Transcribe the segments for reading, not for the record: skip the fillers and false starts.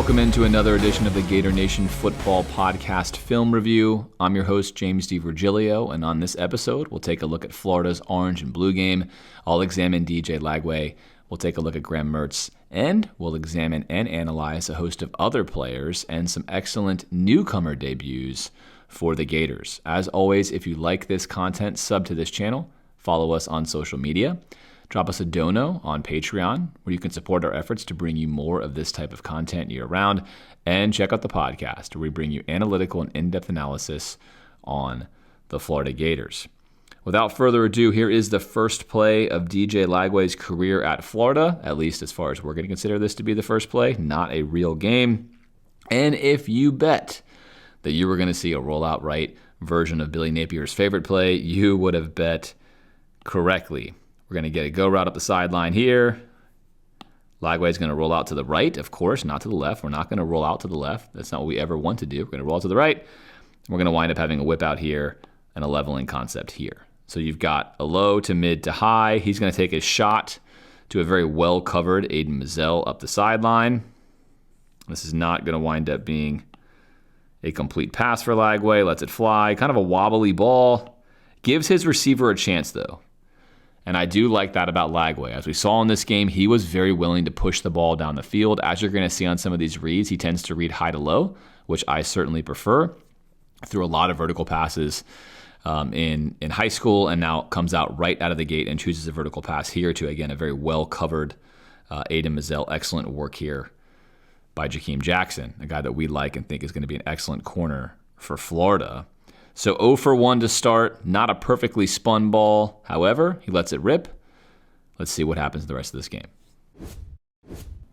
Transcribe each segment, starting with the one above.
Welcome into another edition of the Gator Nation Football Podcast Film Review. I'm your host, James DiVirgilio, and on this episode, we'll take a look at Florida's orange and blue game. I'll examine DJ Lagway. We'll take a look at Graham Mertz, and we'll examine and analyze a host of other players and some excellent newcomer debuts for the Gators. As always, if you like this content, sub to this channel, follow us on social media. Drop us a dono on Patreon, where you can support our efforts to bring you more of this type of content year-round. And check out the podcast, where we bring you analytical and in-depth analysis on the Florida Gators. Without further ado, here is the first play of DJ Lagway's career at Florida, at least as far as we're going to consider this to be the first play, not a real game. And if you bet that you were going to see a rollout right version of Billy Napier's favorite play, you would have bet correctly. We're going to get a go route up the sideline here. Lagway's going to roll out to the right, of course, not to the left. We're not going to roll out to the left. That's not what we ever want to do. We're going to roll out to the right. We're going to wind up having a whip out here and a leveling concept here. So you've got a low to mid to high. He's going to take a shot to a very well-covered Aiden Mazzell up the sideline. This is not going to wind up being a complete pass for Lagway. Lets it fly. Kind of a wobbly ball. Gives his receiver a chance, though. And I do like that about Lagway. As we saw in this game, he was very willing to push the ball down the field. As you're going to see on some of these reads, he tends to read high to low, which I certainly prefer. Threw a lot of vertical passes in high school, and now comes out right out of the gate and chooses a vertical pass here to, again, a very well-covered Aiden Mazzell. Excellent work here by Jakeem Jackson, a guy that we like and think is going to be an excellent corner for Florida. So 0 for 1 to start, not a perfectly spun ball. However, he lets it rip. Let's see what happens the rest of this game.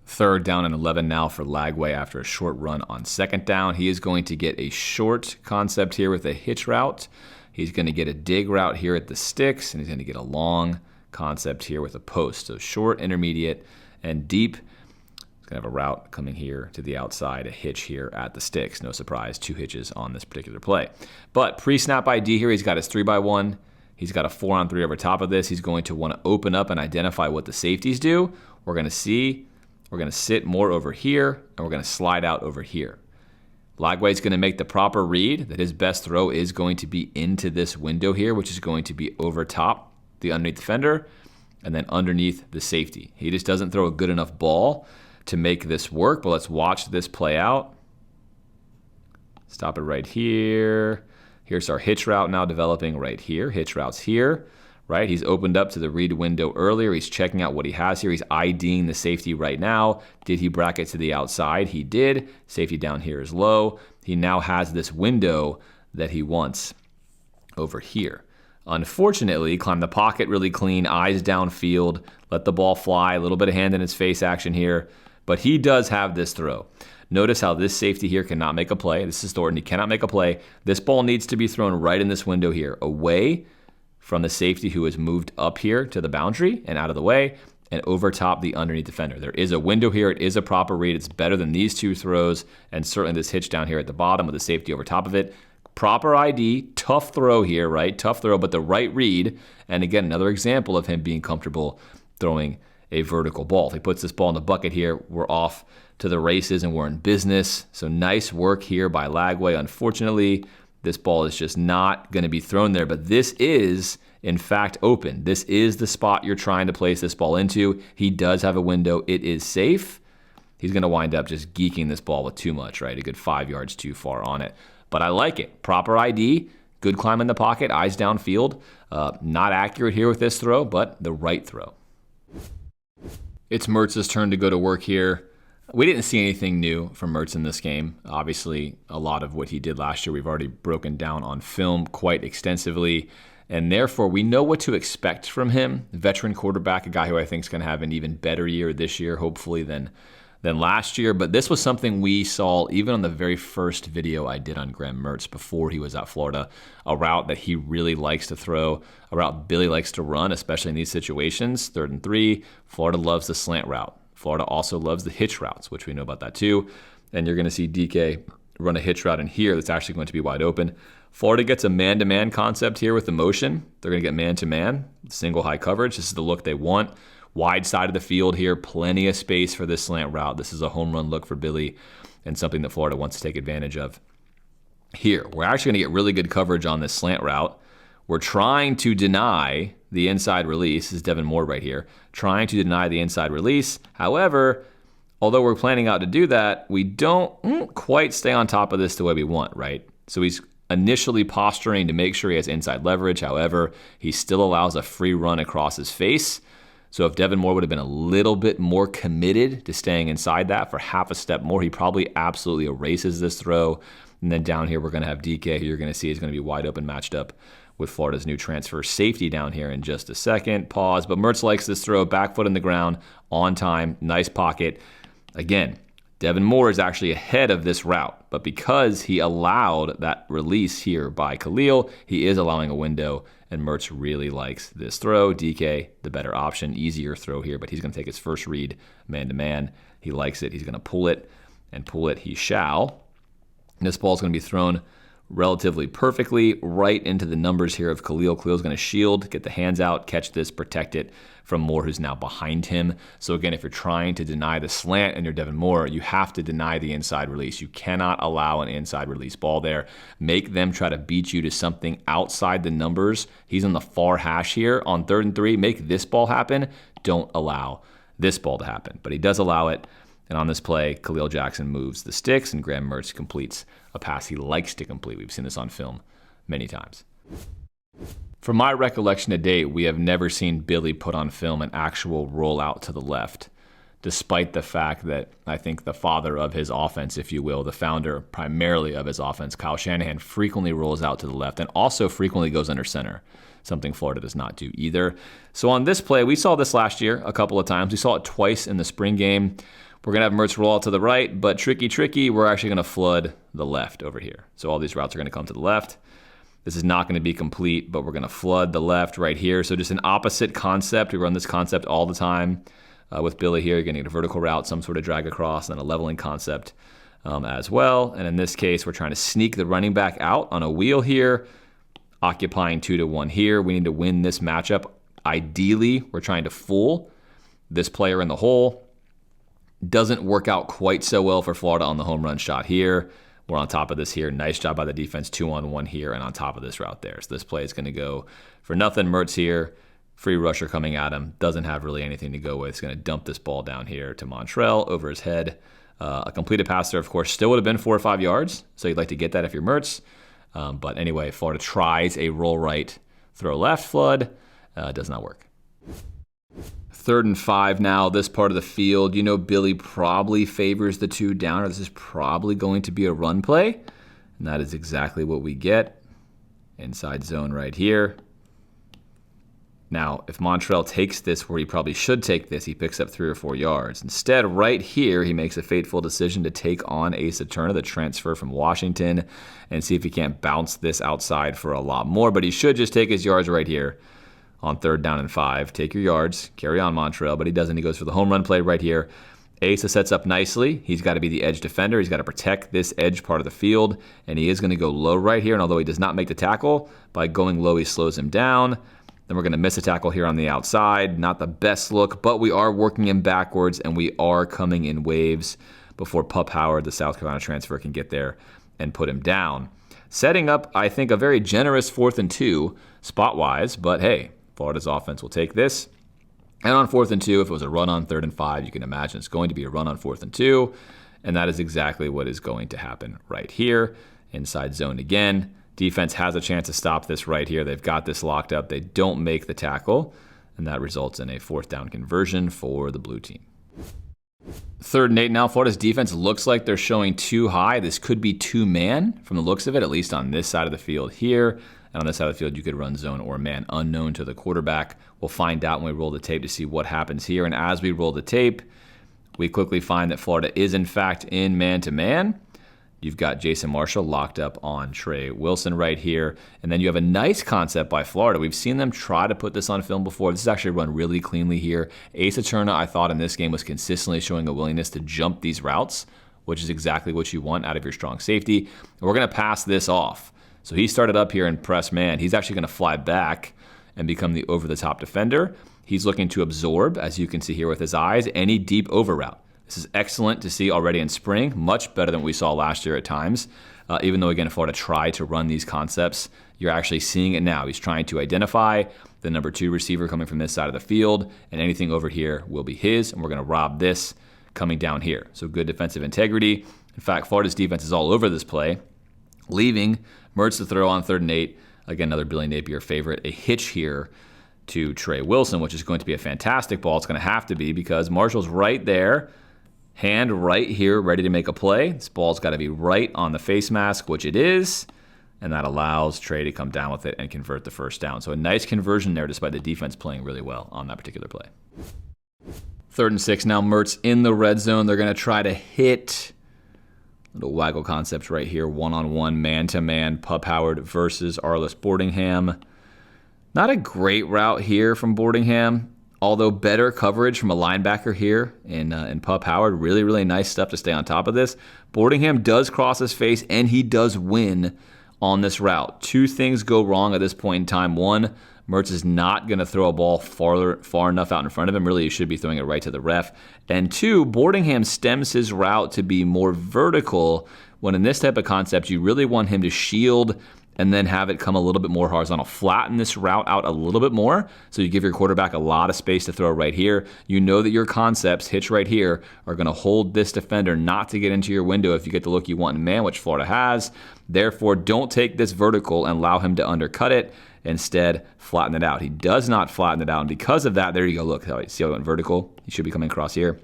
Third down and 11 now for Lagway after a short run on second down. He is going to get a short concept here with a hitch route. He's going to get a dig route here at the sticks, and he's going to get a long concept here with a post. So short, intermediate, and deep. Going to have a route coming here to the outside, a hitch here at the sticks. No surprise, 2 hitches on this particular play. But pre-snap ID here, he's got his 3x1. He's got a 4-on-3 over top of this. He's going to want to open up and identify what the safeties do. We're going to see, we're going to sit more over here, and we're going to slide out over here. Lagway's going to make the proper read that his best throw is going to be into this window here, which is going to be over top the underneath defender and then underneath the safety. He just doesn't throw a good enough ball to make this work, but let's watch this play out. Stop it right here. Here's our hitch route now developing right here. Hitch route's here, right? He's opened up to the read window earlier. He's checking out what he has here. He's IDing the safety right now. Did he bracket to the outside? He did. Safety down here is low. He now has this window that he wants over here. Unfortunately, climbed the pocket really clean, eyes downfield, let the ball fly, a little bit of hand in his face action here. But he does have this throw. Notice how this safety here cannot make a play. This is Thornton. He cannot make a play. This ball needs to be thrown right in this window here, away from the safety who has moved up here to the boundary and out of the way, and over top the underneath defender. There is a window here. It is a proper read. It's better than these 2 throws, and certainly this hitch down here at the bottom with the safety over top of it. Proper ID, tough throw here, right? Tough throw, but the right read. And again, another example of him being comfortable throwing a vertical ball. If he puts this ball in the bucket here, we're off to the races and we're in business. So nice work here by Lagway. Unfortunately, this ball is just not going to be thrown there, but this is, in fact, open. This is the spot you're trying to place this ball into. He does have a window. It is safe. He's going to wind up just geeking this ball with too much, right? A good 5 yards too far on it. But I like it. Proper ID, good climb in the pocket, eyes downfield. Not accurate here with this throw, but the right throw. It's Mertz's turn to go to work here. We didn't see anything new from Mertz in this game. Obviously, a lot of what he did last year we've already broken down on film quite extensively, and therefore we know what to expect from him. Veteran quarterback, a guy who I think is going to have an even better year this year, hopefully, than last year. But this was something we saw even on the very first video I did on Graham Mertz before he was at Florida, a route that he really likes to throw, a route Billy likes to run, especially in these situations. 3rd and 3, Florida loves the slant route. Florida also loves the hitch routes, which we know about that too. And you're going to see DK run a hitch route in here that's actually going to be wide open. Florida gets a man-to-man concept here with the motion. They're going to get man-to-man, single high coverage. This is the look they want. Wide side of the field here, plenty of space for this slant route. This is a home run look for Billy and something that Florida wants to take advantage of. Here, we're actually going to get really good coverage on this slant route. We're trying to deny the inside release. This is Devin Moore right here, trying to deny the inside release. However, although we're planning out to do that, we don't quite stay on top of this the way we want, right? So he's initially posturing to make sure he has inside leverage. However, he still allows a free run across his face. So if Devin Moore would have been a little bit more committed to staying inside that for half a step more, he probably absolutely erases this throw. And then down here, we're going to have DK, who you're going to see is going to be wide open matched up with Florida's new transfer safety down here in just a second. Pause. But Mertz likes this throw, back foot in the ground, on time, nice pocket. Again, Devin Moore is actually ahead of this route, but because he allowed that release here by Khalil, he is allowing a window, and Mertz really likes this throw. DK, the better option, easier throw here, but he's going to take his first read man-to-man. He likes it. He's going to pull it, and pull it he shall. And this ball is going to be thrown relatively perfectly right into the numbers here of Khalil. Khalil's going to shield, get the hands out, catch this, protect it from Moore, who's now behind him. So again, if you're trying to deny the slant and you're Devin Moore, you have to deny the inside release. You cannot allow an inside release ball there. Make them try to beat you to something outside the numbers. He's on the far hash here on 3rd and 3. Make this ball happen. Don't allow this ball to happen. But he does allow it. And on this play, Khalil Jackson moves the sticks, and Graham Mertz completes a pass he likes to complete. We've seen this on film many times. From my recollection to date, we have never seen Billy put on film an actual rollout to the left, despite the fact that I think the father of his offense, if you will, the founder primarily of his offense, Kyle Shanahan, frequently rolls out to the left and also frequently goes under center, something Florida does not do either. So on this play, we saw this last year a couple of times. We saw it twice in the spring game. We're going to have Mertz roll out to the right, but tricky, we're actually going to flood the left over here. So all these routes are going to come to the left. This is not going to be complete, but we're going to flood the left right here. So just an opposite concept. We run this concept all the time with Billy here. You're going to get a vertical route, some sort of drag across, and then a leveling concept as well. And in this case, we're trying to sneak the running back out on a wheel here, occupying 2-1 here. We need to win this matchup. Ideally, we're trying to fool this player in the hole. Doesn't work out quite so well for Florida on the home run shot here. We're on top of this here. Nice job by the defense, 2-on-1 here, and on top of this route there. So this play is going to go for nothing. Mertz here, free rusher coming at him. Doesn't have really anything to go with. He's going to dump this ball down here to Montrell over his head. A completed pass there, of course, still would have been 4 or 5 yards. So you'd like to get that if you're Mertz. But anyway, Florida tries a roll right, throw left flood. Does not work. 3rd and 5 now, this part of the field. You know Billy probably favors the 2 down, or this is probably going to be a run play. And that is exactly what we get. Inside zone right here. Now, if Montrell takes this where he probably should take this, he picks up 3 or 4 yards. Instead, right here, he makes a fateful decision to take on Asa Turner, the transfer from Washington, and see if he can't bounce this outside for a lot more. But he should just take his yards right here. On 3rd down and 5, take your yards, carry on Montrell, but he doesn't. He goes for the home run play right here. Asa sets up nicely. He's got to be the edge defender. He's got to protect this edge part of the field, and he is going to go low right here. And although he does not make the tackle, by going low, he slows him down. Then we're going to miss a tackle here on the outside. Not the best look, but we are working him backwards, and we are coming in waves before Pup Howard, the South Carolina transfer, can get there and put him down. Setting up, I think, a very generous 4th and 2 spot-wise, but hey, Florida's offense will take this. And on 4th and 2, if it was a run on 3rd and 5, you can imagine it's going to be a run on 4th and 2. And that is exactly what is going to happen right here. Inside zone again. Defense has a chance to stop this right here. They've got this locked up. They don't make the tackle. And that results in a 4th down conversion for the blue team. 3rd and 8 now. Florida's defense looks like they're showing too high. This could be 2-man from the looks of it, at least on this side of the field here. And on this side of the field, you could run zone or man unknown to the quarterback. We'll find out when we roll the tape to see what happens here. And as we roll the tape, we quickly find that Florida is, in fact, in man-to-man. You've got Jason Marshall locked up on Trey Wilson right here. And then you have a nice concept by Florida. We've seen them try to put this on film before. This is actually run really cleanly here. Asa Turner, I thought, in this game was consistently showing a willingness to jump these routes, which is exactly what you want out of your strong safety. And we're going to pass this off. So he started up here in press man. He's actually going to fly back and become the over-the-top defender. He's looking to absorb, as you can see here with his eyes, any deep over route. This is excellent to see already in spring, much better than we saw last year at times. Even though, again, Florida tried to run these concepts, you're actually seeing it now. He's trying to identify the number 2 receiver coming from this side of the field, and anything over here will be his, and we're going to rob this coming down here. So good defensive integrity. In fact, Florida's defense is all over this play, leaving Mertz to throw on 3rd and 8. Again, another Billy Napier favorite. A hitch here to Trey Wilson, which is going to be a fantastic ball. It's going to have to be because Marshall's right there, hand right here, ready to make a play. This ball's got to be right on the face mask, which it is, and that allows Trey to come down with it and convert the first down. So a nice conversion there despite the defense playing really well on that particular play. 3rd and 6 now. Mertz in the red zone. They're going to try to hit little waggle concepts right here, one-on-one, man-to-man, Pup Howard versus Arliss Boardingham. Not a great route here from Boardingham, although better coverage from a linebacker here in Pup Howard. Really, really nice stuff to stay on top of this. Boardingham does cross his face, and he does win on this route. 2 things go wrong at this point in time. 1, Mertz is not going to throw a ball far enough out in front of him. Really, he should be throwing it right to the ref. And 2, Boardingham stems his route to be more vertical, when in this type of concept, you really want him to shield and then have it come a little bit more horizontal. Flatten this route out a little bit more, so you give your quarterback a lot of space to throw right here. You know that your concepts, hitch right here, are going to hold this defender not to get into your window if you get the look you want in man, which Florida has. Therefore, don't take this vertical and allow him to undercut it. Instead, flatten it out. He does not flatten it out, and because of that, there you go. Look, see how it went vertical? He should be coming across here.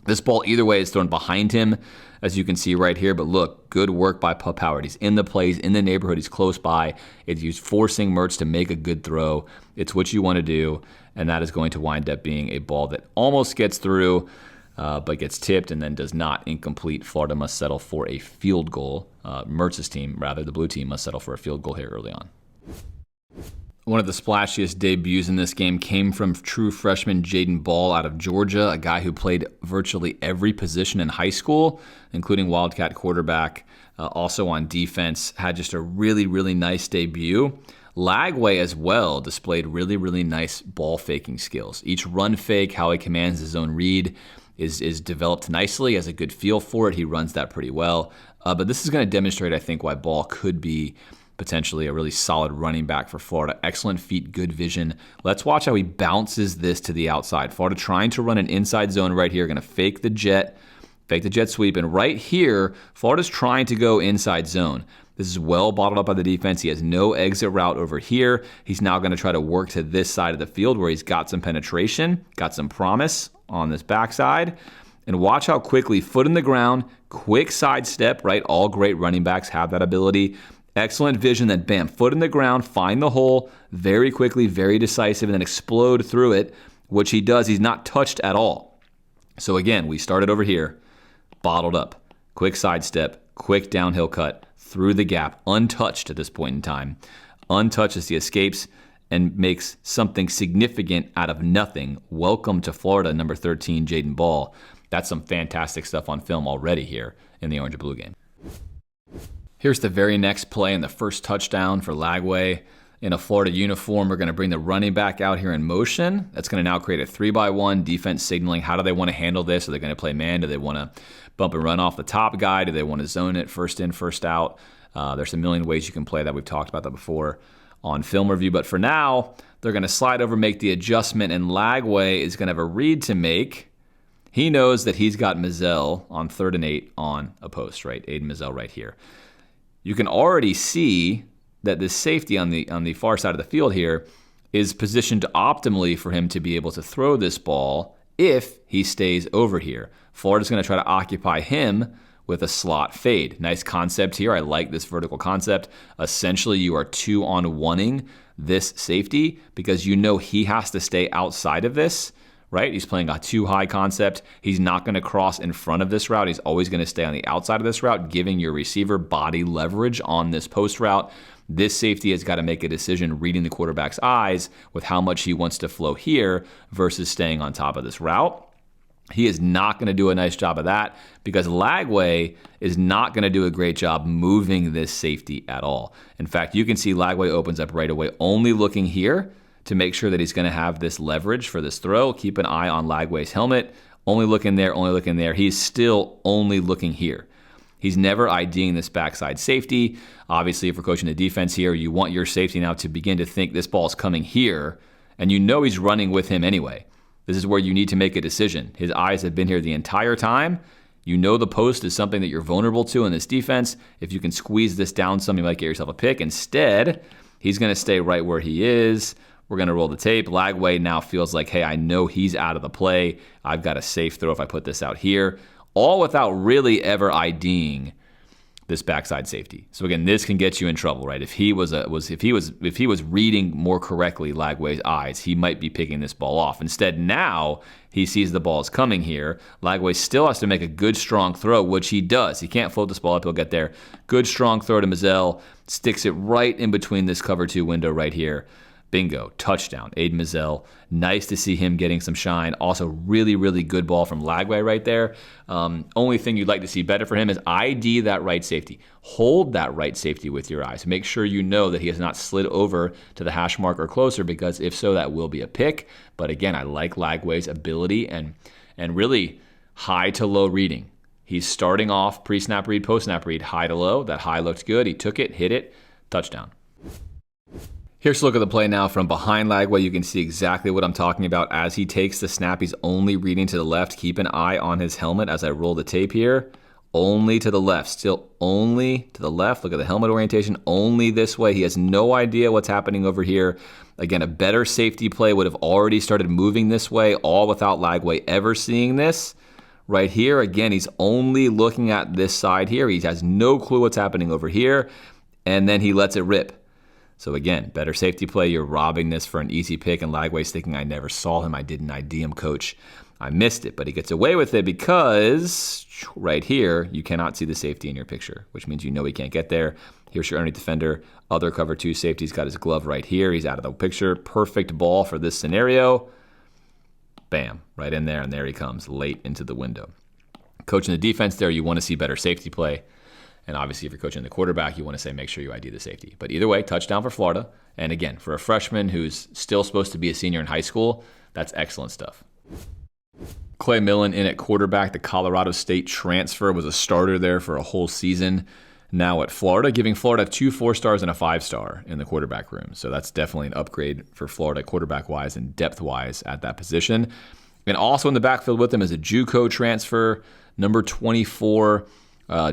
This ball, either way, is thrown behind him, as you can see right here. But look, good work by Pup Howard. He's in the plays, in the neighborhood. He's close by. He's forcing Mertz to make a good throw. It's what you want to do, and that is going to wind up being a ball that almost gets through, but gets tipped and then does not. Incomplete. Florida must settle for a field goal. Mertz's team, rather, the blue team, must settle for a field goal here early on. One of the splashiest debuts in this game came from true freshman Jaden Ball out of Georgia, a guy who played virtually every position in high school, including Wildcat quarterback, also on defense, had just a really, really nice debut. Lagway as well displayed really, really nice ball faking skills. Each run fake, how he commands his own read, is developed nicely, has a good feel for it. He runs that pretty well. But this is going to demonstrate, I think, why Ball could be potentially a really solid running back for Florida. Excellent feet, good vision. Let's watch how he bounces this to the outside. Florida trying to run an inside zone right here, going to fake the jet sweep. And right here, Florida's trying to go inside zone. This is well bottled up by the defense. He has no exit route over here. He's now going to try to work to this side of the field where he's got some penetration, got some promise on this backside. And watch how quickly, foot in the ground, quick sidestep, right? All great running backs have that ability. Excellent vision, then bam, foot in the ground, find the hole very quickly, very decisive, and then explode through it, which he does. He's not touched at all. So again, we started over here, bottled up, quick sidestep, quick downhill cut, through the gap, untouched at this point in time. Untouched as he escapes and makes something significant out of nothing. Welcome to Florida, number 13, Jaden Ball. That's some fantastic stuff on film already here in the Orange and Blue game. Here's the very next play and the first touchdown for Lagway. In a Florida uniform, we're going to bring the running back out here in motion. That's going to now create a 3-by-1 defense signaling. How do they want to handle this? Are they going to play man? Do they want to bump and run off the top guy? Do they want to zone it first in, first out? There's a million ways you can play that. We've talked about that before on film review. But for now, they're going to slide over, make the adjustment, and Lagway is going to have a read to make. He knows that he's got Mizell on 3rd and 8 on a post, right? Aiden Mizell right here. You can already see that this safety on the far side of the field here is positioned optimally for him to be able to throw this ball if he stays over here. Florida's going to try to occupy him with a slot fade. Nice concept here. I like this vertical concept. Essentially, you are 2-on-1ing this safety because you know he has to stay outside of this, right? He's playing a too high concept. He's not going to cross in front of this route. He's always going to stay on the outside of this route, giving your receiver body leverage on this post route. This safety has got to make a decision reading the quarterback's eyes with how much he wants to flow here versus staying on top of this route. He is not going to do a nice job of that because Lagway is not going to do a great job moving this safety at all. In fact, you can see Lagway opens up right away, only looking here to make sure that he's going to have this leverage for this throw. Keep an eye on Lagway's helmet. Only looking there, only looking there. He's still only looking here. He's never IDing this backside safety. Obviously, if we're coaching the defense here, you want your safety now to begin to think this ball's coming here, and you know he's running with him anyway. This is where you need to make a decision. His eyes have been here the entire time. You know the post is something that you're vulnerable to in this defense. If you can squeeze this down some, you might get yourself a pick. Instead, he's going to stay right where he is. We're going to roll the tape. Lagway now feels like, hey, I know he's out of the play. I've got a safe throw if I put this out here. All without really ever IDing this backside safety. So again, this can get you in trouble, right? If he was reading more correctly Lagway's eyes, he might be picking this ball off. Instead, now he sees the ball is coming here. Lagway still has to make a good, strong throw, which he does. He can't float this ball up. He'll get there. Good, strong throw to Mazzell. Sticks it right in between this cover 2 window right here. Bingo, touchdown, Aiden Mazzell. Nice to see him getting some shine. Also, really, really good ball from Lagway right there. Only thing you'd like to see better for him is ID that right safety. Hold that right safety with your eyes. Make sure you know that he has not slid over to the hash mark or closer, because if so, that will be a pick. But again, I like Lagway's ability and really high to low reading. He's starting off pre-snap read, post-snap read, high to low. That high looked good. He took it, hit it, touchdown. Here's a look at the play now from behind Lagway. You can see exactly what I'm talking about. As he takes the snap, he's only reading to the left. Keep an eye on his helmet as I roll the tape here. Only to the left. Still only to the left. Look at the helmet orientation. Only this way. He has no idea what's happening over here. Again, a better safety play would have already started moving this way, all without Lagway ever seeing this. Right here, again, he's only looking at this side here. He has no clue what's happening over here. And then he lets it rip. So again, better safety play. You're robbing this for an easy pick, and Lagway's thinking, I never saw him. I didn't ID him, coach. I missed it. But he gets away with it because right here, you cannot see the safety in your picture, which means you know he can't get there. Here's your underneath defender. Other cover 2 safety's got his glove right here. He's out of the picture. Perfect ball for this scenario. Bam, right in there, and there he comes late into the window. Coaching the defense there, you want to see better safety play. And obviously, if you're coaching the quarterback, you want to say make sure you ID the safety. But either way, touchdown for Florida. And again, for a freshman who's still supposed to be a senior in high school, that's excellent stuff. Clay Millen in at quarterback. The Colorado State transfer was a starter there for a whole season. Now at Florida, giving Florida 2 4-stars and a 5-star in the quarterback room. So that's definitely an upgrade for Florida quarterback-wise and depth-wise at that position. And also in the backfield with him is a JUCO transfer, number 24,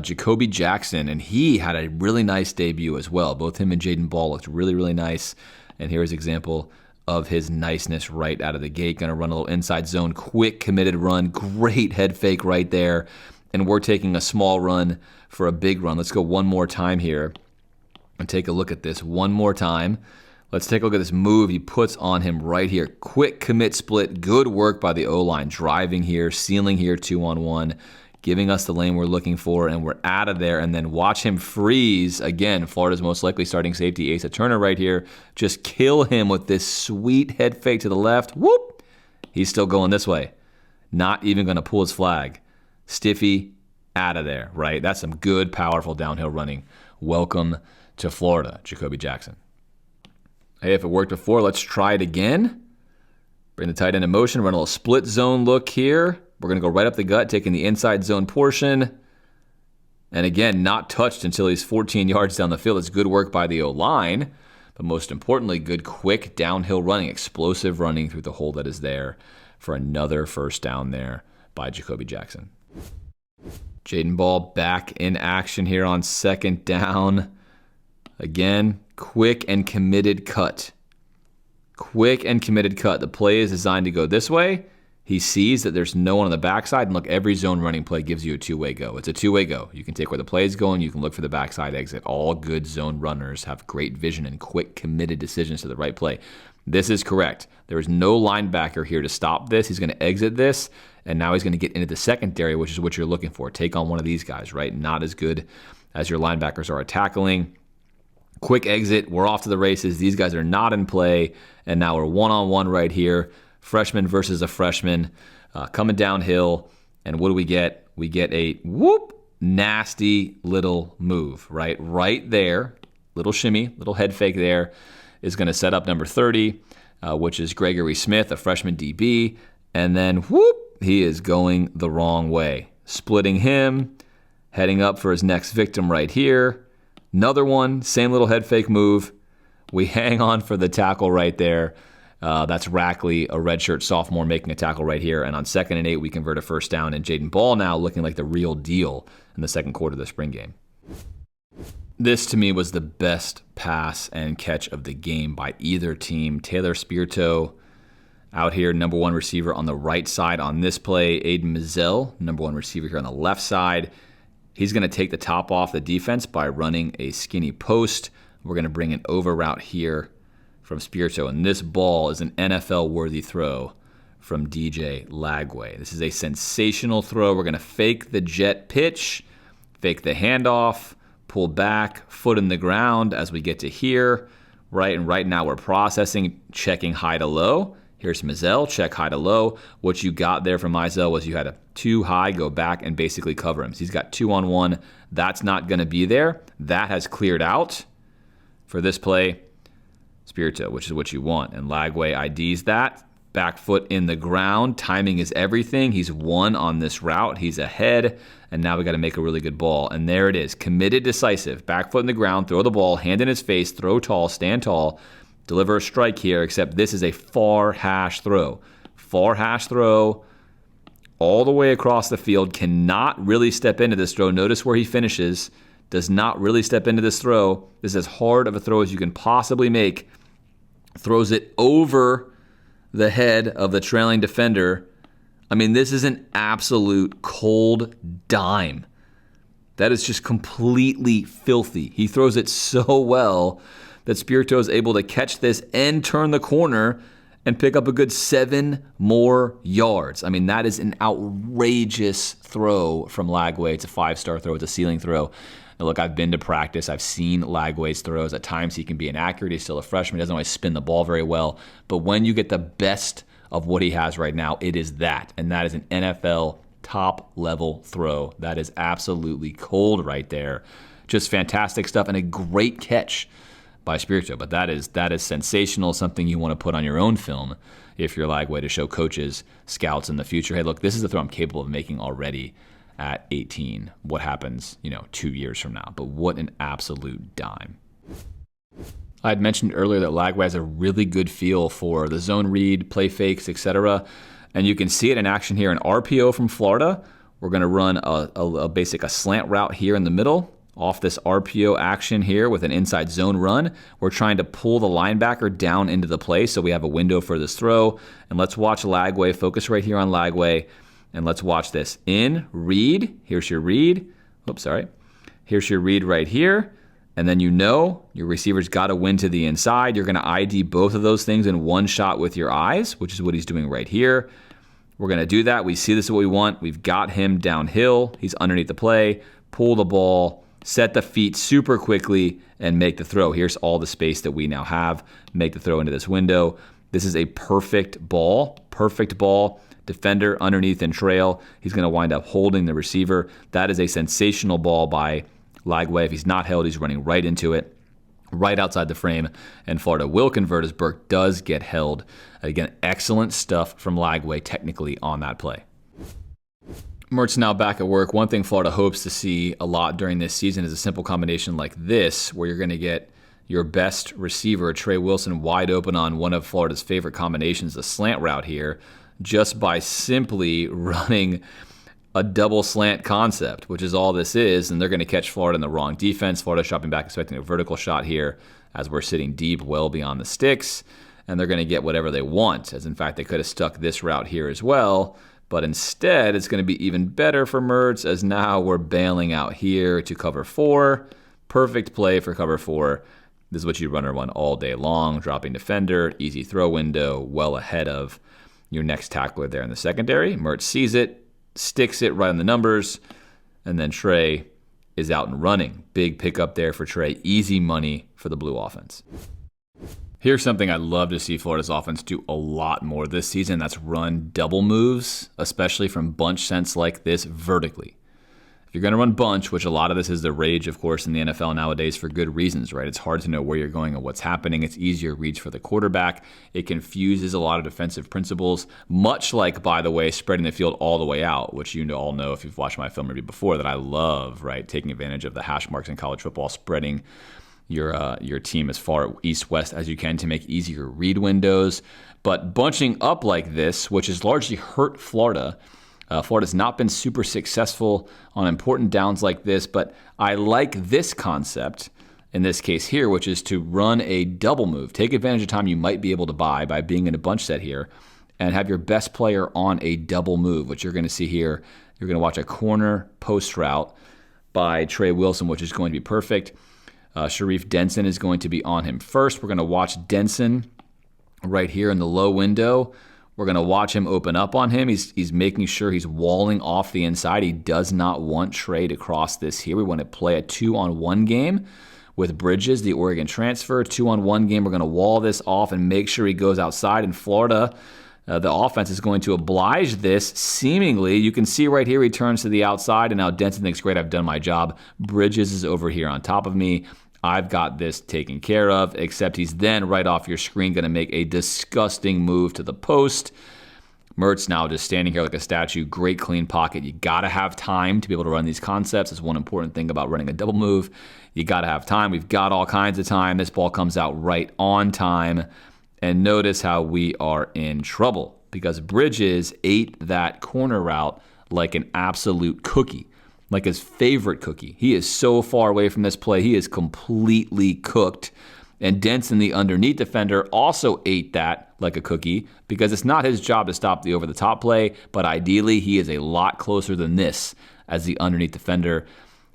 Jacoby Jackson, and he had a really nice debut as well. Both him and Jaden Ball looked really, really nice. And here's an example of his niceness right out of the gate. Going to run a little inside zone, quick committed run, great head fake right there. And we're taking a small run for a big run. Let's go one more time here and take a look at this one more time. Let's take a look at this move he puts on him right here. Quick commit split, good work by the O-line, driving here, sealing here 2-on-1. Giving us the lane we're looking for, and we're out of there. And then watch him freeze. Again, Florida's most likely starting safety, Asa Turner right here. Just kill him with this sweet head fake to the left. Whoop! He's still going this way. Not even going to pull his flag. Stiffy, out of there, right? That's some good, powerful downhill running. Welcome to Florida, Jacoby Jackson. Hey, if it worked before, let's try it again. Bring the tight end in motion. Run a little split zone look here. We're going to go right up the gut, taking the inside zone portion. And again, not touched until he's 14 yards down the field. It's good work by the O-line. But most importantly, good quick downhill running, explosive running through the hole that is there for another first down there by Jacoby Jackson. Jaden Ball back in action here on second down. Again, quick and committed cut. Quick and committed cut. The play is designed to go this way. He sees that there's no one on the backside, and look, every zone running play gives you a two-way go. It's a two-way go. You can take where the play is going. You can look for the backside exit. All good zone runners have great vision and quick, committed decisions to the right play. This is correct. There is no linebacker here to stop this. He's going to exit this, and now he's going to get into the secondary, which is what you're looking for. Take on one of these guys, right? Not as good as your linebackers are at tackling. Quick exit. We're off to the races. These guys are not in play, and now we're one-on-one right here. Freshman versus a freshman, coming downhill, and what do we get? We get a whoop, nasty little move, right? Right there, little shimmy, little head fake there is going to set up number 30. which is Gregory Smith, a freshman DB. And then, whoop, he is going the wrong way. Splitting him, heading up for his next victim right here. Another one, same little head fake move. We hang on for the tackle right there. That's Rackley, a redshirt sophomore, making a tackle right here. And on 2nd and 8, we convert a first down. And Jaden Ball now looking like the real deal in the second quarter of the spring game. This, to me, was the best pass and catch of the game by either team. Taylor Spirito out here, number 1 receiver on the right side on this play. Aiden Mizell, number 1 receiver here on the left side. He's going to take the top off the defense by running a skinny post. We're going to bring an over route here from Spirito. And this ball is an NFL-worthy throw from DJ Lagway. This is a sensational throw. We're going to fake the jet pitch, fake the handoff, pull back, foot in the ground as we get to here. Right, and right now we're processing, checking high to low. Here's Mizell, check high to low. What you got there from Mizell was you had a 2 high, go back and basically cover him. So he's got 2-on-1. That's not going to be there. That has cleared out for this play. Spirito, which is what you want. And Lagway IDs that. Back foot in the ground. Timing is everything. He's 1 on this route. He's ahead. And now we got to make a really good ball. And there it is. Committed, decisive. Back foot in the ground. Throw the ball. Hand in his face. Throw tall. Stand tall. Deliver a strike here, except this is a far hash throw. Far hash throw all the way across the field. Cannot really step into this throw. Notice where he finishes. Does not really step into this throw. This is as hard of a throw as you can possibly make. Throws it over the head of the trailing defender. I mean, this is an absolute cold dime. That is just completely filthy. He throws it so well that Spirito is able to catch this and turn the corner and pick up a good 7 more yards. I mean, that is an outrageous throw from Lagway. It's a 5-star throw. It's a ceiling throw. Now, look, I've been to practice. I've seen Lagway's throws. At times, he can be inaccurate. He's still a freshman. He doesn't always spin the ball very well. But when you get the best of what he has right now, it is that. And that is an NFL top-level throw. That is absolutely cold right there. Just fantastic stuff and a great catch by Spirito. But that is sensational, something you want to put on your own film if you're Lagway to show coaches, scouts in the future, hey, look, this is a throw I'm capable of making already at 18. What happens, 2 years from now? But what an absolute dime. I had mentioned earlier that Lagway has a really good feel for the zone read, play fakes, etc. And you can see it in action here. An RPO from Florida. We're going to run a slant route here in the middle. Off this RPO action here with an inside zone run. We're trying to pull the linebacker down into the play so we have a window for this throw. And let's watch Lagway. Focus right here on Lagway. And let's watch this. In, read. Here's your read. Oops, sorry. Here's your read right here. And then your receiver's got to win to the inside. You're going to ID both of those things in one shot with your eyes, which is what he's doing right here. We're going to do that. We see this is what we want. We've got him downhill. He's underneath the play. Pull the ball. Set the feet super quickly and make the throw. Here's all the space that we now have. Make the throw into this window. This is a perfect ball. Perfect ball. Defender underneath and trail. He's going to wind up holding the receiver. That is a sensational ball by Lagway. If he's not held, he's running right into it, right outside the frame. And Florida will convert as Burke does get held. Again, excellent stuff from Lagway technically on that play. Mertz now back at work. One thing Florida hopes to see a lot during this season is a simple combination like this, where you're going to get your best receiver, Trey Wilson, wide open on one of Florida's favorite combinations, the slant route here, just by simply running a double slant concept, which is all this is, and they're going to catch Florida in the wrong defense. Florida shopping back, expecting a vertical shot here as we're sitting deep, well beyond the sticks, and they're going to get whatever they want, as in fact they could have stuck this route here as well. But instead, it's going to be even better for Mertz, as now we're bailing out here to cover 4. Perfect play for cover 4. This is what you run all day long. Dropping defender, easy throw window, well ahead of your next tackler there in the secondary. Mertz sees it, sticks it right on the numbers, and then Trey is out and running. Big pickup there for Trey. Easy money for the Blue offense. Here's something I'd love to see Florida's offense do a lot more this season. That's run double moves, especially from bunch sense like this vertically. If you're going to run bunch, which a lot of this is the rage, of course, in the NFL nowadays for good reasons, right? It's hard to know where you're going and what's happening. It's easier reads for the quarterback. It confuses a lot of defensive principles, much like, by the way, spreading the field all the way out, which you all know if you've watched my film review before that I love, right? Taking advantage of the hash marks in college football, spreading your team as far east-west as you can to make easier read windows. But bunching up like this, which has largely hurt Florida. Florida's not been super successful on important downs like this, but I like this concept in this case here, which is to run a double move. Take advantage of time you might be able to buy by being in a bunch set here and have your best player on a double move, which you're going to see here. You're going to watch a corner post route by Trey Wilson, which is going to be perfect. Sharif Denson is going to be on him first. We're going to watch Denson right here in the low window. We're going to watch him open up on him. He's making sure he's walling off the inside. He does not want Trey to cross this here. We want to play a 2-on-1 game with Bridges, the Oregon transfer. 2-on-1 game. We're going to wall this off and make sure he goes outside. In Florida, the offense is going to oblige this. Seemingly, you can see right here he turns to the outside, and now Denson thinks, great, I've done my job. Bridges is over here on top of me. I've got this taken care of, except he's then right off your screen going to make a disgusting move to the post. Mertz now just standing here like a statue. Great clean pocket. You got to have time to be able to run these concepts. That's one important thing about running a double move. You got to have time. We've got all kinds of time. This ball comes out right on time. And notice how we are in trouble because Bridges ate that corner route like an absolute cookie. Like his favorite cookie. He is so far away from this play. He is completely cooked. And Denson, the underneath defender, also ate that like a cookie because it's not his job to stop the over-the-top play, but ideally he is a lot closer than this as the underneath defender.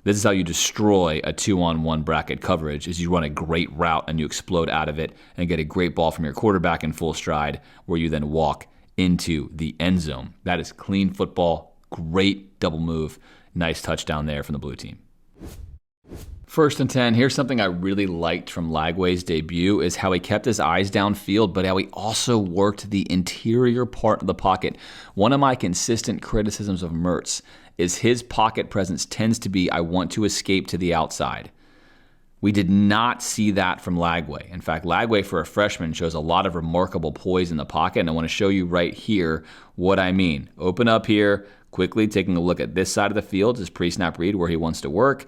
This is how you destroy a 2-on-1 bracket coverage is you run a great route and you explode out of it and get a great ball from your quarterback in full stride where you then walk into the end zone. That is clean football. Great double move. Nice touchdown there from the blue team. 1st and 10. Here's something I really liked from Lagway's debut is how he kept his eyes downfield, but how he also worked the interior part of the pocket. One of my consistent criticisms of Mertz is his pocket presence tends to be, I want to escape to the outside. We did not see that from Lagway. In fact, Lagway for a freshman shows a lot of remarkable poise in the pocket, and I want to show you right here what I mean. Open up here. Quickly taking a look at this side of the field, his pre-snap read where he wants to work.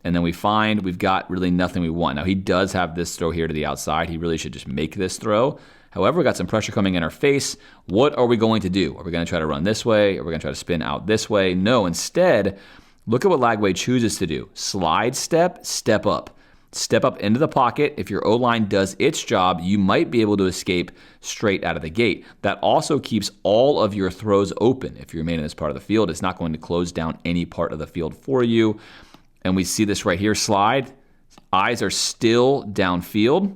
And then we find we've got really nothing we want. Now, he does have this throw here to the outside. He really should just make this throw. However, we got some pressure coming in our face. What are we going to do? Are we going to try to run this way? Are we going to try to spin out this way? No, instead, look at what Lagway chooses to do. Slide step, step up. Step up into the pocket. If your O-line does its job, you might be able to escape straight out of the gate. That also keeps all of your throws open. If you remain in this part of the field, it's not going to close down any part of the field for you. And we see this right here, slide. Eyes are still downfield.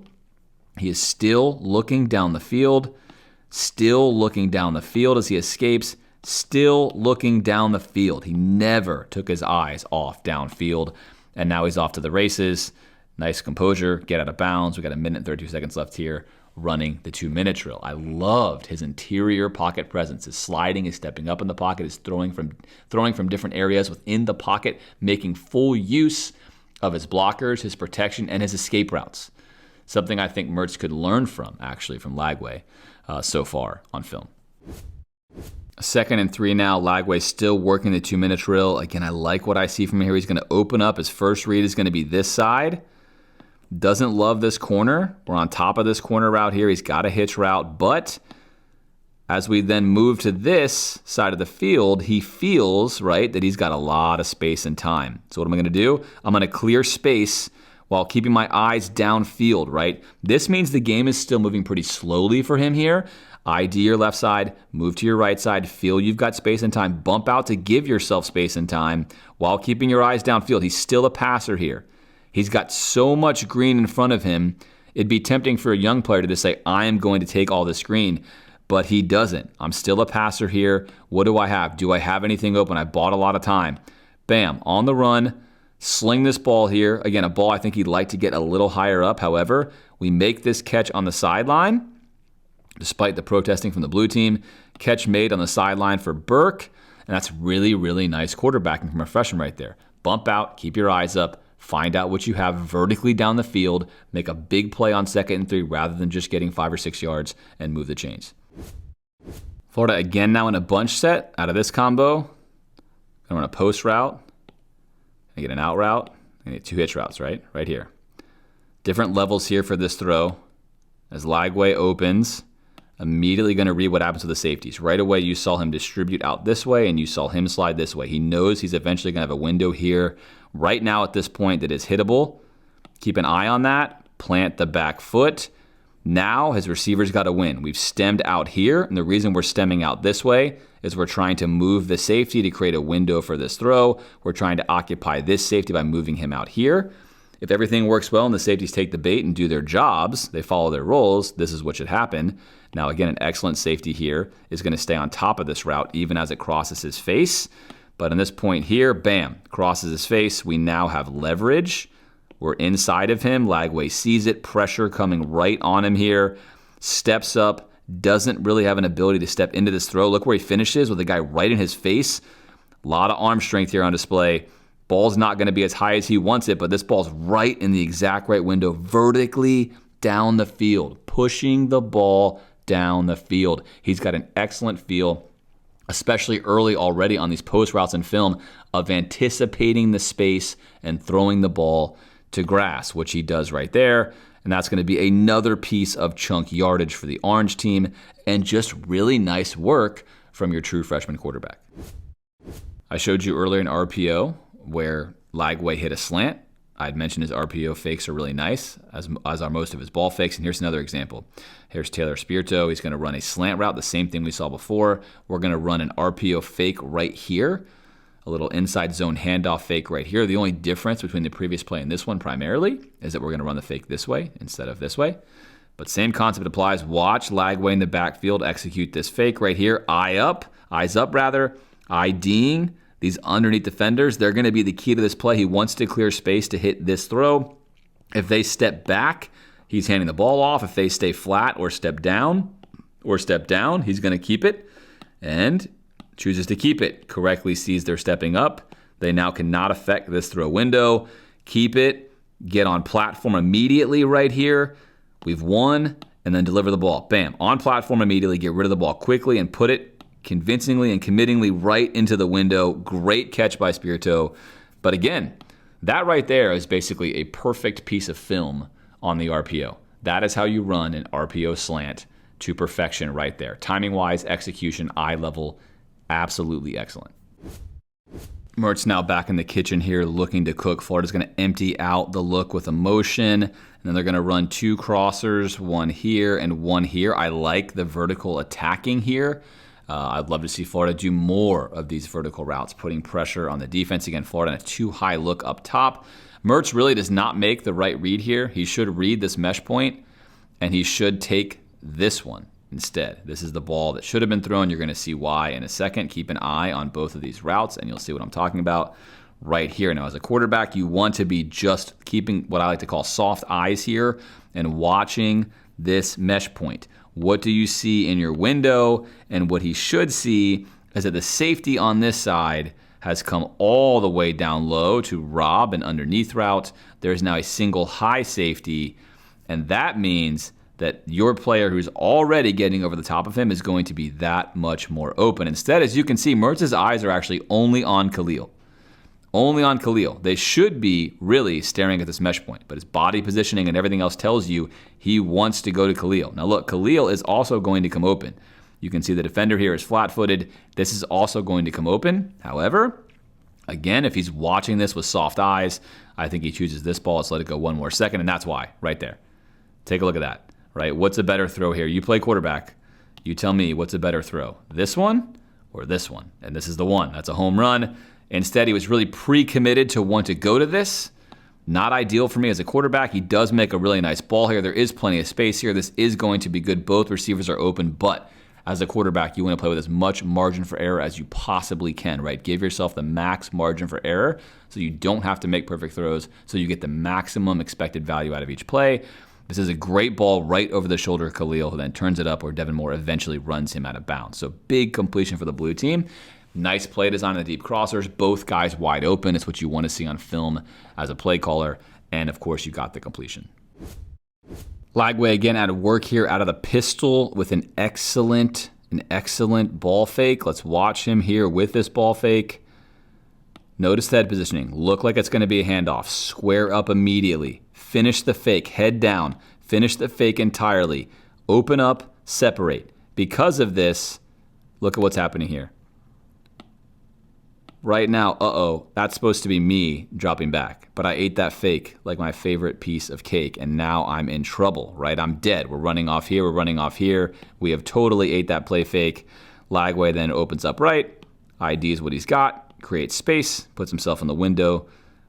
He is still looking down the field. Still looking down the field as he escapes. Still looking down the field. He never took his eyes off downfield. And now he's off to the races. Nice composure, get out of bounds. We got 1 minute and 32 seconds left here running the 2-minute drill. I loved his interior pocket presence. His sliding, his stepping up in the pocket, his throwing from different areas within the pocket, making full use of his blockers, his protection, and his escape routes. Something I think Mertz could learn from, actually, from Lagway so far on film. 2nd and 3 now. Lagway still working the 2-minute drill. Again, I like what I see from here. He's going to open up. His first read is going to be this side. Doesn't love this corner. We're on top of this corner route here. He's got a hitch route, but as we then move to this side of the field, he feels, right, that he's got a lot of space and time. So what am I going to do? I'm going to clear space while keeping my eyes downfield, right? This means the game is still moving pretty slowly for him here. ID your left side, move to your right side, feel you've got space and time, bump out to give yourself space and time while keeping your eyes downfield. He's still a passer here. He's got so much green in front of him, it'd be tempting for a young player to just say, I am going to take all this green, but he doesn't. I'm still a passer here. What do I have? Do I have anything open? I bought a lot of time. Bam, on the run, sling this ball here. Again, a ball I think he'd like to get a little higher up. However, we make this catch on the sideline, despite the protesting from the blue team. Catch made on the sideline for Burke. And that's really, really nice quarterbacking from a freshman right there. Bump out, keep your eyes up, find out what you have vertically down the field, make a big play on 2nd and 3 rather than just getting 5 or 6 yards and move the chains. Florida again now in a bunch set out of this combo. I run a post route. I get an out route. I get 2 hitch routes, right? Right here. Different levels here for this throw. As Lagway opens, immediately going to read what happens to the safeties. Right away, you saw him distribute out this way, and you saw him slide this way. He knows he's eventually going to have a window here right now at this point that is hittable. Keep an eye on that. Plant the back foot. Now his receiver's got to win. We've stemmed out here, and the reason we're stemming out this way is we're trying to move the safety to create a window for this throw. We're trying to occupy this safety by moving him out here. If everything works well and the safeties take the bait and do their jobs, they follow their roles, this is what should happen. Now again, an excellent safety here is going to stay on top of this route even as it crosses his face. But in this point here, bam, crosses his face. We now have leverage. We're inside of him. Lagway sees it, pressure coming right on him here, steps up, doesn't really have an ability to step into this throw. Look where he finishes with the guy right in his face. A lot of arm strength here on display. Ball's not going to be as high as he wants it, but this ball's right in the exact right window, vertically down the field, pushing the ball down the field. He's got an excellent feel, especially early already on these post routes in film, of anticipating the space and throwing the ball to grass, which he does right there. And that's going to be another piece of chunk yardage for the Orange team, and just really nice work from your true freshman quarterback. I showed you earlier in RPO where Lagway hit a slant. I'd mentioned his RPO fakes are really nice, as are most of his ball fakes. And here's another example. Here's Taylor Spirito. He's going to run a slant route, the same thing we saw before. We're going to run an RPO fake right here, a little inside zone handoff fake right here. The only difference between the previous play and this one primarily is that we're going to run the fake this way instead of this way. But same concept applies. Watch Lagway in the backfield execute this fake right here. Eyes up rather, IDing these underneath defenders. They're going to be the key to this play. He wants to clear space to hit this throw. If they step back, he's handing the ball off. If they stay flat or step down, he's going to keep it and chooses to keep it. Correctly sees they're stepping up. They now cannot affect this throw window. Keep it. Get on platform immediately right here. We've won, and then deliver the ball. Bam. On platform immediately. Get rid of the ball quickly and put it convincingly and committingly right into the window. Great catch by Spirito. But again, that right there is basically a perfect piece of film on the RPO. That is how you run an RPO slant to perfection right there. Timing-wise, execution, eye level, absolutely excellent. Mertz now back in the kitchen here looking to cook. Florida's going to empty out the look with a motion, and then they're going to run 2 crossers, one here and one here. I like the vertical attacking here. I'd love to see Florida do more of these vertical routes, putting pressure on the defense. Again, Florida in a too high look up top. Mertz really does not make the right read here. He should read this mesh point, and he should take this one instead. This is the ball that should have been thrown. You're going to see why in a second. Keep an eye on both of these routes, and you'll see what I'm talking about right here. Now, as a quarterback, you want to be just keeping what I like to call soft eyes here and watching this mesh point. What do you see in your window? And what he should see is that the safety on this side has come all the way down low to rob an underneath route. There's now a single high safety, and that means that your player who's already getting over the top of him is going to be that much more open. Instead, as you can see, Mertz's eyes are actually only on Khalil. Only on Khalil. They should be really staring at this mesh point, but his body positioning and everything else tells you he wants to go to Khalil. Now look, Khalil is also going to come open. You can see the defender here is flat-footed. This is also going to come open. However, again, if he's watching this with soft eyes, I think he chooses this ball. Let's let it go one more second, and that's why, right there. Take a look at that, right? What's a better throw here? You play quarterback. You tell me what's a better throw, this one or this one? And this is the one. That's a home run. Instead, he was really pre-committed to want to go to this. Not ideal for me as a quarterback. He does make a really nice ball here. There is plenty of space here. This is going to be good. Both receivers are open, but as a quarterback, you want to play with as much margin for error as you possibly can, right? Give yourself the max margin for error so you don't have to make perfect throws, so you get the maximum expected value out of each play. This is a great ball right over the shoulder of Khalil, who then turns it up where Devin Moore eventually runs him out of bounds. So big completion for the blue team. Nice play design on the deep crossers. Both guys wide open. It's what you want to see on film as a play caller. And, of course, you got the completion. Lagway again out of work here, out of the pistol with an excellent ball fake. Let's watch him here with this ball fake. Notice that positioning. Look like it's going to be a handoff. Square up immediately. Finish the fake. Head down. Finish the fake entirely. Open up. Separate. Because of this, look at what's happening here. Right now, that's supposed to be me dropping back. But I ate that fake like my favorite piece of cake, and now I'm in trouble, right? I'm dead. We're running off here. We're running off here. We have totally ate that play fake. Lagway then opens up right. IDs what he's got, creates space, puts himself in the window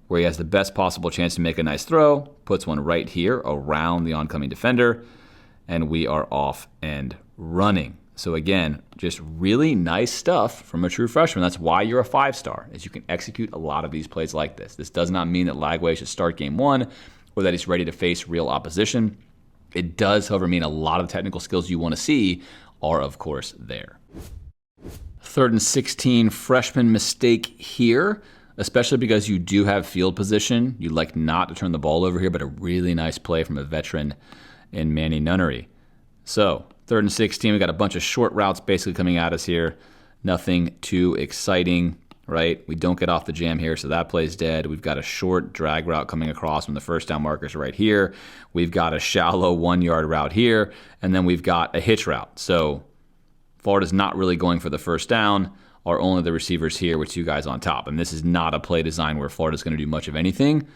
where he has the best possible chance to make a nice throw, puts one right here around the oncoming defender, and we are off and running. So again, just really nice stuff from a true freshman. That's why you're a 5-star, is you can execute a lot of these plays like this. This does not mean that Lagway should start game one or that he's ready to face real opposition. It does, however, mean a lot of the technical skills you want to see are, of course, there. 3rd and 16, freshman mistake here, especially because you do have field position. You'd like not to turn the ball over here, but a really nice play from a veteran in Manny Nunnery. So 3rd and 16, we got a bunch of short routes basically coming at us here. Nothing too exciting, right? We don't get off the jam here, so that play's dead. We've got a short drag route coming across when the first down markers are right here. We've got a shallow 1-yard route here, and then we've got a hitch route. So Florida's not really going for the first down, are only the receivers here with 2 guys on top. And this is not a play design where Florida's going to do much of anything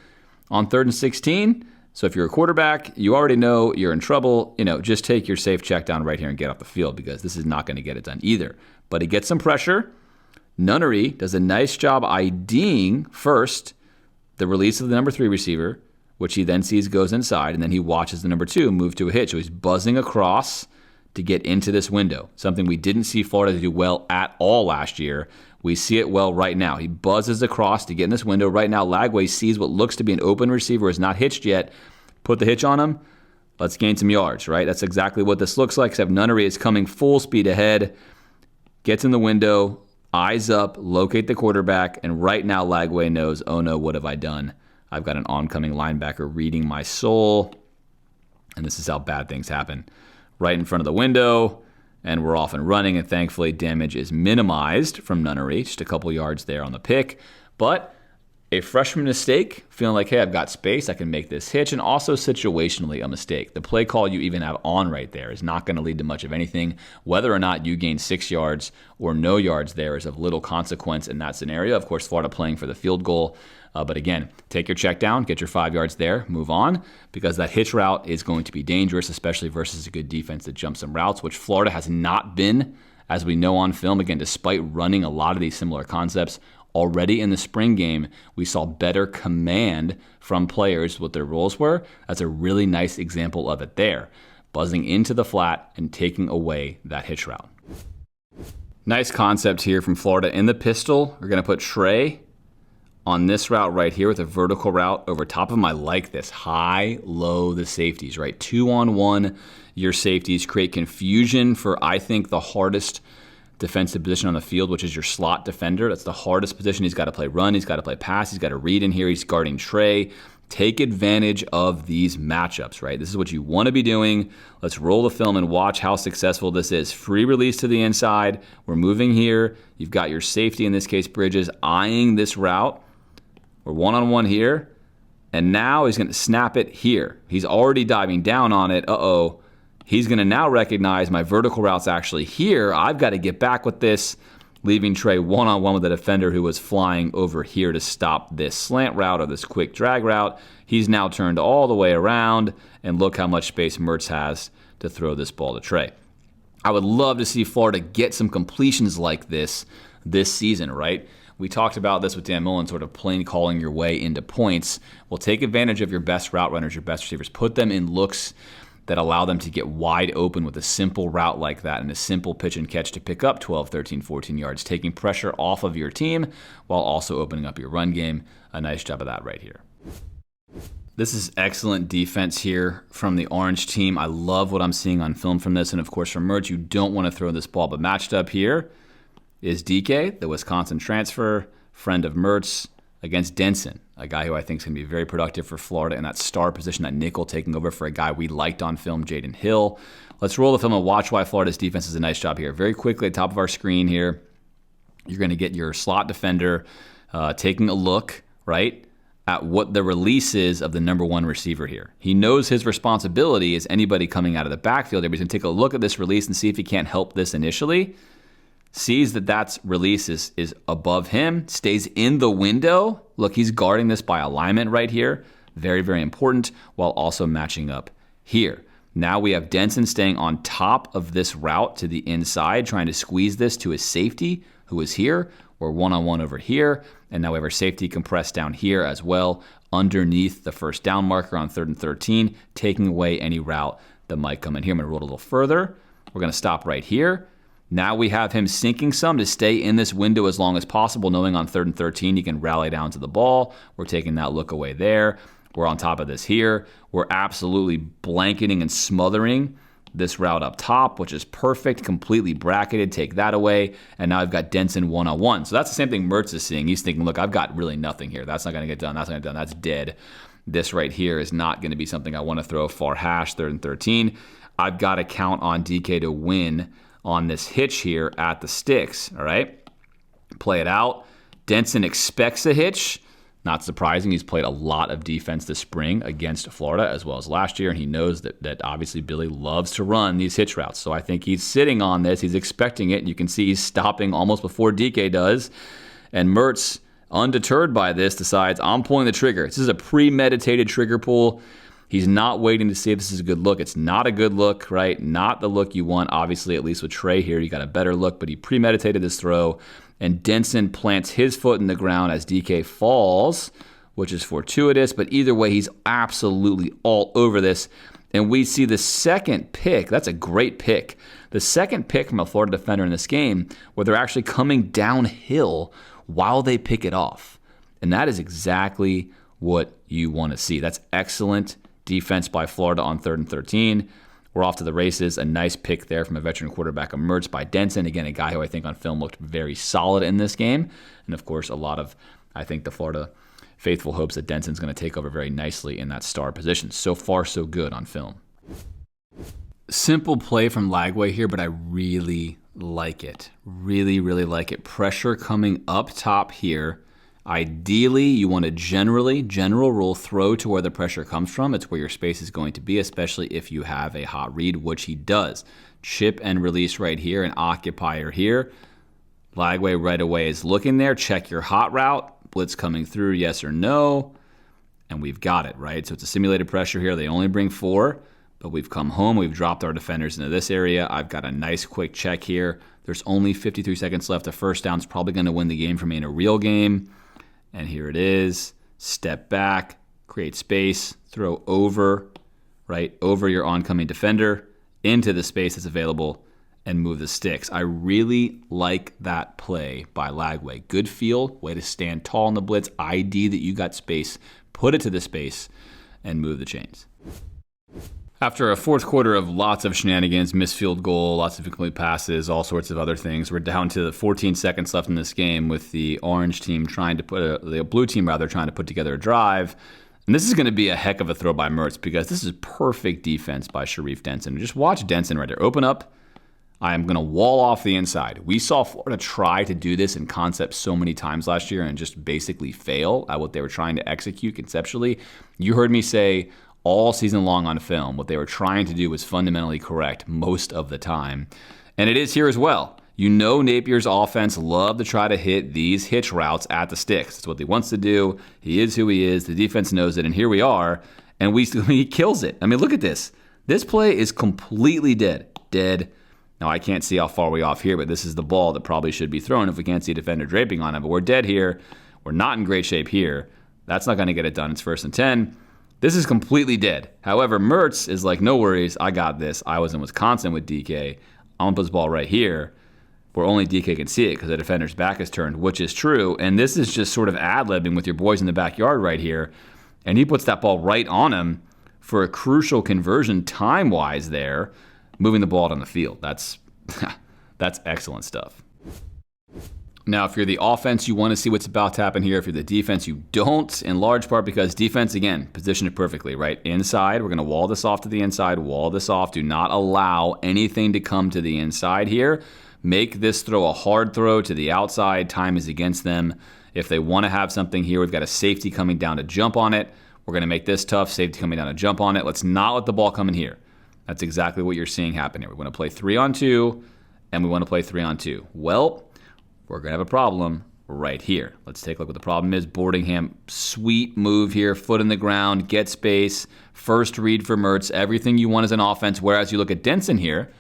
on 3rd and 16. So if you're a quarterback, you already know you're in trouble. Just take your safe check down right here and get off the field, because this is not going to get it done either. But he gets some pressure. Nunnery does a nice job IDing first the release of the number 3 receiver, which he then sees goes inside, and then he watches the number 2 move to a hitch. So he's buzzing across to get into this window, something we didn't see Florida do well at all last year. We see it well right now. He buzzes across to get in this window. Right now, Lagway sees what looks to be an open receiver, is not hitched yet. Put the hitch on him. Let's gain some yards, right? That's exactly what this looks like, except Nunnery is coming full speed ahead, gets in the window, eyes up, locate the quarterback, and right now Lagway knows, oh no, what have I done? I've got an oncoming linebacker reading my soul, and this is how bad things happen. Right in front of the window, and we're off and running, and thankfully damage is minimized from Nunnery, just a couple yards there on the pick. But a freshman mistake, feeling like, hey, I've got space, I can make this hitch, and also situationally a mistake. The play call you even have on right there is not going to lead to much of anything. Whether or not you gain 6 yards or no yards there is of little consequence in that scenario. Of course, Florida playing for the field goal. But again, take your check down, get your 5 yards there, move on, because that hitch route is going to be dangerous, especially versus a good defense that jumps some routes, which Florida has not been, as we know on film. Again, despite running a lot of these similar concepts, already in the spring game, we saw better command from players what their roles were. That's a really nice example of it there. Buzzing into the flat and taking away that hitch route. Nice concept here from Florida in the pistol. We're going to put Trey on this route right here with a vertical route over top of him. I like this. High, low, the safeties, right? 2-on-1, your safeties create confusion for, I think, the hardest defensive position on the field, which is your slot defender. That's the hardest position. He's got to play run. He's got to play pass. He's got to read in here. He's guarding Trey. Take advantage of these matchups, right? This is what you want to be doing. Let's roll the film and watch how successful this is. Free release to the inside. We're moving here. You've got your safety, in this case, Bridges, eyeing this route. We're 1-on-1 here, and now he's going to snap it here. He's already diving down on it. He's going to now recognize my vertical route's actually here. I've got to get back with this, leaving Trey 1-on-1 with the defender who was flying over here to stop this slant route or this quick drag route. He's now turned all the way around, and look how much space Mertz has to throw this ball to Trey. I would love to see Florida get some completions like this season, right? We talked about this with Dan Mullen, sort of plain calling your way into points. Well, take advantage of your best route runners, your best receivers. Put them in looks that allow them to get wide open with a simple route like that and a simple pitch and catch to pick up 12, 13, 14 yards, taking pressure off of your team while also opening up your run game. A nice job of that right here. This is excellent defense here from the Orange team. I love what I'm seeing on film from this. And, of course, from Mertz, you don't want to throw this ball. But matched up here, is DK, the Wisconsin transfer, friend of Mertz, against Denson, a guy who I think is going to be very productive for Florida in that star position, that nickel, taking over for a guy we liked on film, Jaden Hill. Let's roll the film and watch why Florida's defense does a nice job here. Very quickly at the top of our screen here, you're going to get your slot defender taking a look, right, at what the release is of the number one receiver here. He knows his responsibility is anybody coming out of the backfield there, but he's going to take a look at this release and see if he can't help this initially. Sees that release is above him, stays in the window. Look, he's guarding this by alignment right here. Very, very important, while also matching up here. Now we have Denson staying on top of this route to the inside, trying to squeeze this to his safety, who is here. We're one-on-one over here. And now we have our safety compressed down here as well, underneath the first down marker on 3rd and 13, taking away any route that might come in here. I'm going to roll a little further. We're going to stop right here. Now we have him sinking some to stay in this window as long as possible, knowing on 3rd and 13 he can rally down to the ball. We're taking that look away there. We're on top of this here. We're absolutely blanketing and smothering this route up top, which is perfect, completely bracketed. Take that away. And now I've got Denson one-on-one. So that's the same thing Mertz is seeing. He's thinking, look, I've got really nothing here. That's not going to get done. That's not going to get done. That's dead. This right here is not going to be something I want to throw far hash, 3rd and 13. I've got to count on DK to win on this hitch here at the sticks, all right? Play it out. Denson expects a hitch. Not surprising. He's played a lot of defense this spring against Florida as well as last year, and he knows that obviously Billy loves to run these hitch routes. So I think he's sitting on this. He's expecting it, and you can see he's stopping almost before DK does. And Mertz, undeterred by this, decides, I'm pulling the trigger. This is a premeditated trigger pull. He's not waiting to see if this is a good look. It's not a good look, right? Not the look you want. Obviously, at least with Trey here, you got a better look, but he premeditated this throw. And Denson plants his foot in the ground as DK falls, which is fortuitous. But either way, he's absolutely all over this. And we see the second pick. That's a great pick. The second pick from a Florida defender in this game where they're actually coming downhill while they pick it off. And that is exactly what you want to see. That's excellent defense by Florida on 3rd and 13. We're off to the races. A nice pick there from a veteran quarterback, Mertz by Denson. Again, a guy who I think on film looked very solid in this game. And of course, a lot of, I think, the Florida faithful hopes that Denson's going to take over very nicely in that star position. So far, so good on film. Simple play from Lagway here, but I really like it. Really, really like it. Pressure coming up top here. Ideally, you want to general rule, throw to where the pressure comes from. It's where your space is going to be, especially if you have a hot read, which he does. Chip and release right here, an occupier here. Lagway right away is looking there. Check your hot route. Blitz coming through, yes or no. And we've got it, right? So it's a simulated pressure here. They only bring 4, but we've come home. We've dropped our defenders into this area. I've got a nice quick check here. There's only 53 seconds left. A first down is probably going to win the game for me in a real game. And here it is. Step back, create space, throw over, right, over your oncoming defender into the space that's available and move the sticks. I really like that play by Lagway. Good feel, way to stand tall in the blitz, ID that you got space, put it to the space, and move the chains. After a fourth quarter of lots of shenanigans, missed field goal, lots of incomplete passes, all sorts of other things, we're down to 14 seconds left in this game with the orange team trying to the blue team trying to put together a drive. And this is going to be a heck of a throw by Mertz because this is perfect defense by Sharif Denson. Just watch Denson right there. Open up. I am going to wall off the inside. We saw Florida try to do this in concept so many times last year and just basically fail at what they were trying to execute conceptually. You heard me say all season long on film, what they were trying to do was fundamentally correct most of the time. And it is here as well. You know Napier's offense love to try to hit these hitch routes at the sticks. It's what he wants to do. He is who he is. The defense knows it, and here we are, and he kills it. I mean, look at this. This play is completely dead. Dead. Now, I can't see how far we're off here, but this is the ball that probably should be thrown if we can't see a defender draping on it. But we're dead here. We're not in great shape here. That's not going to get it done. It's 1st and 10. This is completely dead. However, Mertz is like, no worries, I got this. I was in Wisconsin with DK. I'm going to put this ball right here where only DK can see it because the defender's back is turned, which is true. And this is just sort of ad-libbing with your boys in the backyard right here. And he puts that ball right on him for a crucial conversion time-wise there, moving the ball down the field. That's excellent stuff. Now, if you're the offense, you want to see what's about to happen here. If you're the defense, you don't, in large part because defense, again, position it perfectly, right? Inside, we're going to wall this off to the inside, wall this off. Do not allow anything to come to the inside here. Make this throw a hard throw to the outside. Time is against them. If they want to have something here, we've got a safety coming down to jump on it. We're going to make this tough. Safety coming down to jump on it. Let's not let the ball come in here. That's exactly what you're seeing happen here. We want to play 3-on-2, and we want to play 3-on-2. Well, we're going to have a problem right here. Let's take a look what the problem is. Boardingham, sweet move here. Foot in the ground, get space. First read for Mertz. Everything you want as an offense. Whereas you look at Denson here,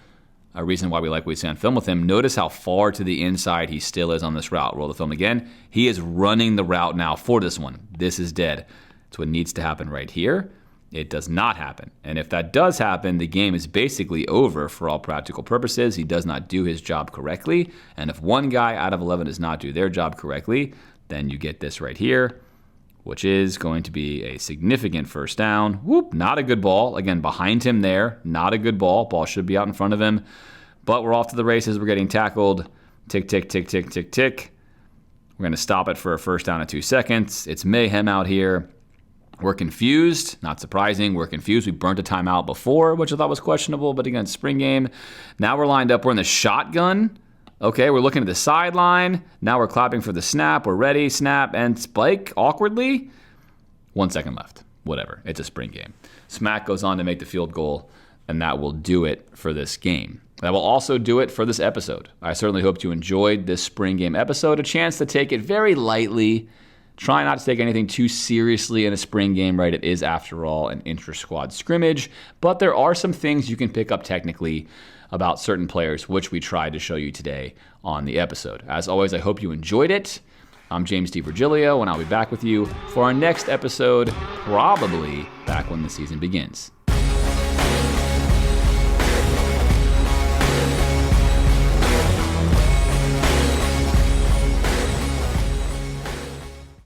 a reason why we like what we see on film with him. Notice how far to the inside he still is on this route. Roll the film again. He is running the route now for this one. This is dead. That's what needs to happen right here. It does not happen. And if that does happen, the game is basically over for all practical purposes. He does not do his job correctly. And if one guy out of 11 does not do their job correctly, then you get this right here, which is going to be a significant first down. Whoop, not a good ball. Again, behind him there, not a good ball. Ball should be out in front of him. But we're off to the races. We're getting tackled. Tick, tick, tick, tick, tick, tick. We're going to stop it for a first down in 2 seconds. It's mayhem out here. We're confused. Not surprising. We're confused. We burnt a timeout before, which I thought was questionable, but again, spring game. Now we're lined up. We're in the shotgun. Okay, we're looking at the sideline. Now we're clapping for the snap. We're ready. Snap and spike awkwardly. 1 second left. Whatever. It's a spring game. Smack goes on to make the field goal, and that will do it for this game. That will also do it for this episode. I certainly hope you enjoyed this spring game episode. A chance to take it very lightly. Try not to take anything too seriously in a spring game, right? It is, after all, an intra-squad scrimmage. But there are some things you can pick up technically about certain players, which we tried to show you today on the episode. As always, I hope you enjoyed it. I'm James DiVirgilio, and I'll be back with you for our next episode, probably back when the season begins.